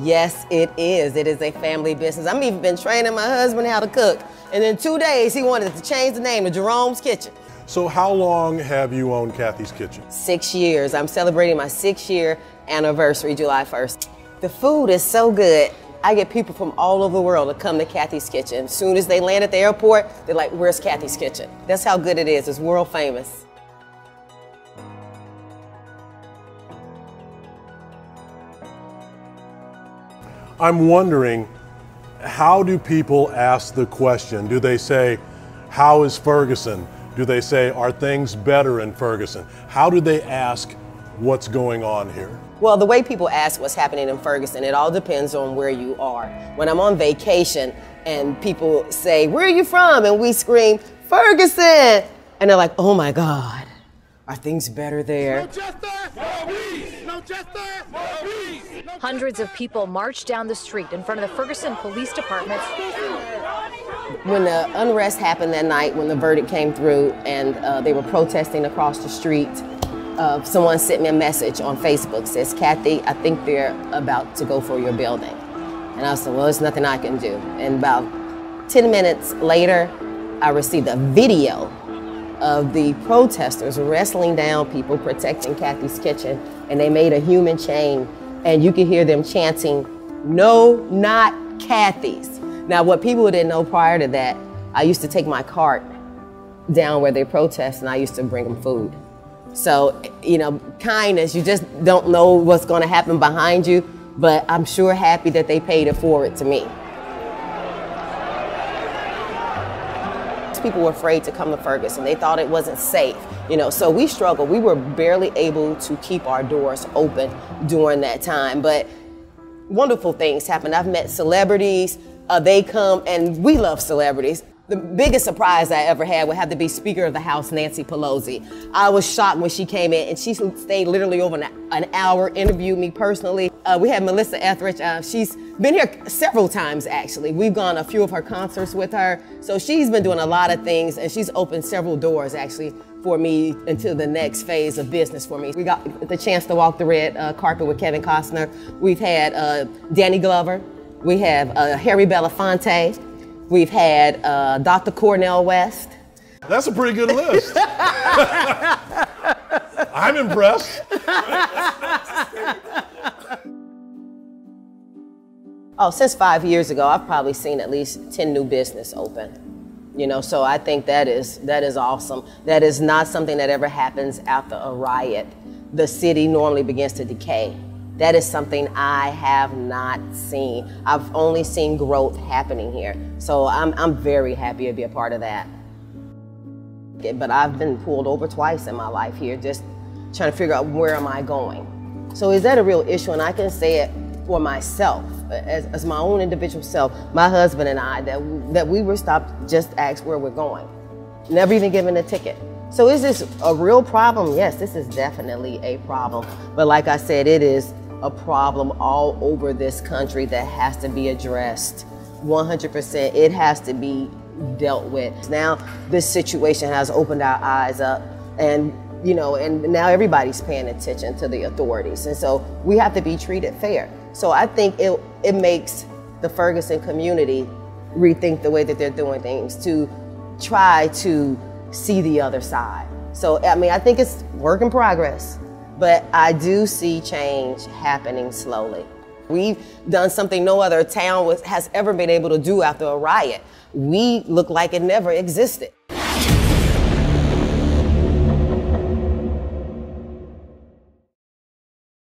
Yes, it is. It is a family business. I've even been training my husband how to cook. And in 2 days, he wanted to change the name to Jerome's Kitchen. So how long have you owned Cathy's Kitchen? 6 years. I'm celebrating my 6-year anniversary, July 1st. The food is so good. I get people from all over the world to come to Cathy's Kitchen. As soon as they land at the airport, they're like, where's Cathy's Kitchen? That's how good it is. It's world famous. I'm wondering, how do people ask the question? Do they say, how is Ferguson? Do they say, are things better in Ferguson? How do they ask what's going on here? Well, the way people ask what's happening in Ferguson, it all depends on where you are. When I'm on vacation and people say, where are you from? And we scream, Ferguson! And they're like, oh my God, are things better there? No justice! No peace! No justice! No peace! Hundreds of people marched down the street in front of the Ferguson Police Department. When the unrest happened that night, when the verdict came through and they were protesting across the street, someone sent me a message on Facebook, says, Cathy, I think they're about to go for your building. And I said, well, there's nothing I can do. And about 10 minutes later, I received a video of the protesters wrestling down people protecting Cathy's Kitchen, and they made a human chain, and you could hear them chanting, no, not Cathy's. Now, what people didn't know prior to that, I used to take my cart down where they protest, and I used to bring them food. So, you know, kindness, you just don't know what's going to happen behind you, but I'm sure happy that they paid it forward to me. People were afraid to come to Ferguson. They thought it wasn't safe, you know, so we struggled. We were barely able to keep our doors open during that time, but wonderful things happened. I've met celebrities, they come, and we love celebrities. The biggest surprise I ever had would have to be Speaker of the House, Nancy Pelosi. I was shocked when she came in, and she stayed literally over an hour, interviewed me personally. We had Melissa Etheridge. She's been here several times, actually. We've gone a few of her concerts with her. So she's been doing a lot of things, and she's opened several doors, actually, for me into the next phase of business for me. We got the chance to walk the red carpet with Kevin Costner. We've had Danny Glover. We have Harry Belafonte. We've had Dr. Cornel West. That's a pretty good list. I'm impressed. Oh, since 5 years ago, I've probably seen at least 10 new business open. You know, so I think that is awesome. That is not something that ever happens after a riot. The city normally begins to decay. That is something I have not seen. I've only seen growth happening here. So I'm very happy to be a part of that. But I've been pulled over twice in my life here, just trying to figure out where am I going. So is that a real issue? And I can say it for myself, as my own individual self, my husband and I, that we were stopped, just asked where we're going. Never even given a ticket. So is this a real problem? Yes, this is definitely a problem. But like I said, it is a problem all over this country that has to be addressed. 100%, it has to be dealt with. Now, this situation has opened our eyes up, and you know, and now everybody's paying attention to the authorities, and so we have to be treated fair. So I think it makes the Ferguson community rethink the way that they're doing things, to try to see the other side. So, I mean, I think it's work in progress, but I do see change happening slowly. We've done something no other town has ever been able to do after a riot. We look like it never existed.